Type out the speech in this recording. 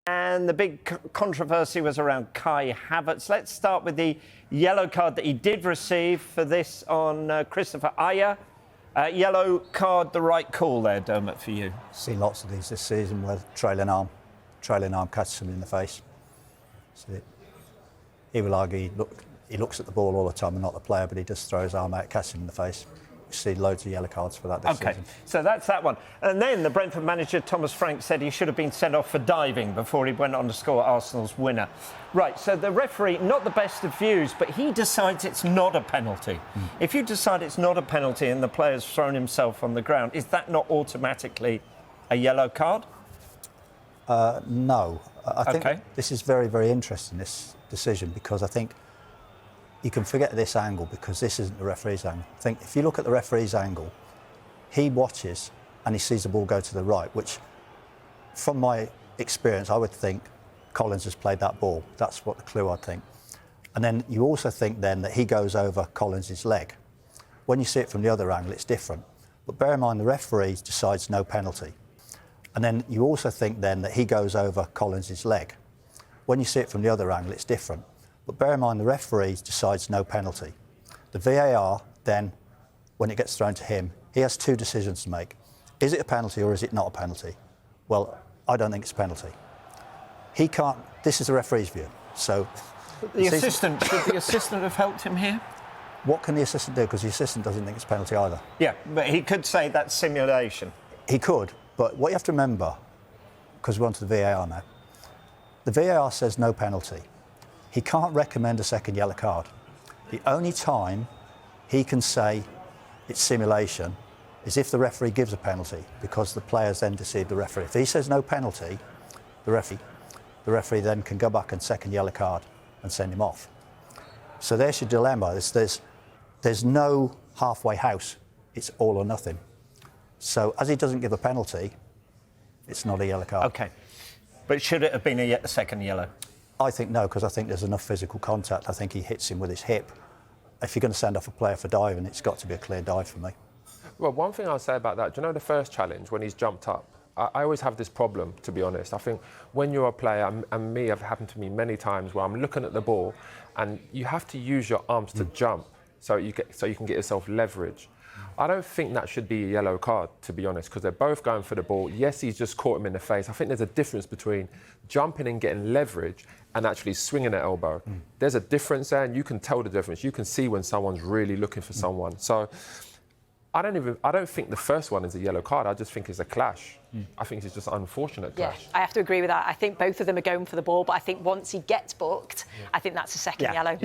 And the big controversy was around Kai Havertz. Let's start with the yellow card that he did receive for this on Christopher Ayer. Yellow card, the right call there, Dermot, for you. Seen lots of these this season where trailing arm catches him in the face. So he will argue he looks at the ball all the time and not the player, but he just throws his arm out, catches him in the face. You see loads of yellow cards for that this season. So that's that one. And then the Brentford manager, Thomas Frank, said he should have been sent off for diving before he went on to score Arsenal's winner. Right, so the referee, not the best of views, but he decides it's not a penalty. If you decide it's not a penalty and the player's thrown himself on the ground, is that not automatically a yellow card? No. I think this is very, very interesting, this decision, because I think you can forget this angle because this isn't the referee's angle. I think if you look at the referee's angle, he watches and he sees the ball go to the right, which, from my experience, I would think Collins has played that ball. That's what the clue I'd think. And then you also think then that he goes over Collins' leg. When you see it from the other angle, it's different. But bear in mind, the referee decides no penalty. And then you also think then that he goes over Collins' leg. When you see it from the other angle, it's different. But bear in mind, the referee decides no penalty. The VAR then, when it gets thrown to him, he has two decisions to make. Is it a penalty or is it not a penalty? Well, I don't think it's a penalty. He can't. This is the referee's view. So, should the assistant have helped him here? What can the assistant do? Because the assistant doesn't think it's a penalty either. Yeah, but he could say that's simulation. He could, but what you have to remember, because we're on to the VAR now, the VAR says no penalty. He can't recommend a second yellow card. The only time he can say it's simulation is if the referee gives a penalty, because the players then deceive the referee. If he says no penalty, the referee then can go back and second yellow card and send him off. So there's your dilemma. There's no halfway house. It's all or nothing. So as he doesn't give a penalty, it's not a yellow card. OK. But should it have been a second yellow? I think no, because I think there's enough physical contact. I think he hits him with his hip. If you're going to send off a player for diving, it's got to be a clear dive for me. Well, one thing I'll say about that, do you know the first challenge when he's jumped up? I always have this problem, to be honest. I think when you're a player, and me, have happened to me many times where I'm looking at the ball and you have to use your arms to jump so you can get yourself leverage. I don't think that should be a yellow card, to be honest, because they're both going for the ball. Yes, he's just caught him in the face. I think there's a difference between jumping and getting leverage and actually swinging an elbow. There's a difference there, and you can tell the difference. You can see when someone's really looking for someone. So I don't think the first one is a yellow card. I just think it's a clash. I think it's just an unfortunate clash. Yeah, I have to agree with that. I think both of them are going for the ball, but I think once he gets booked, I think that's a second yellow.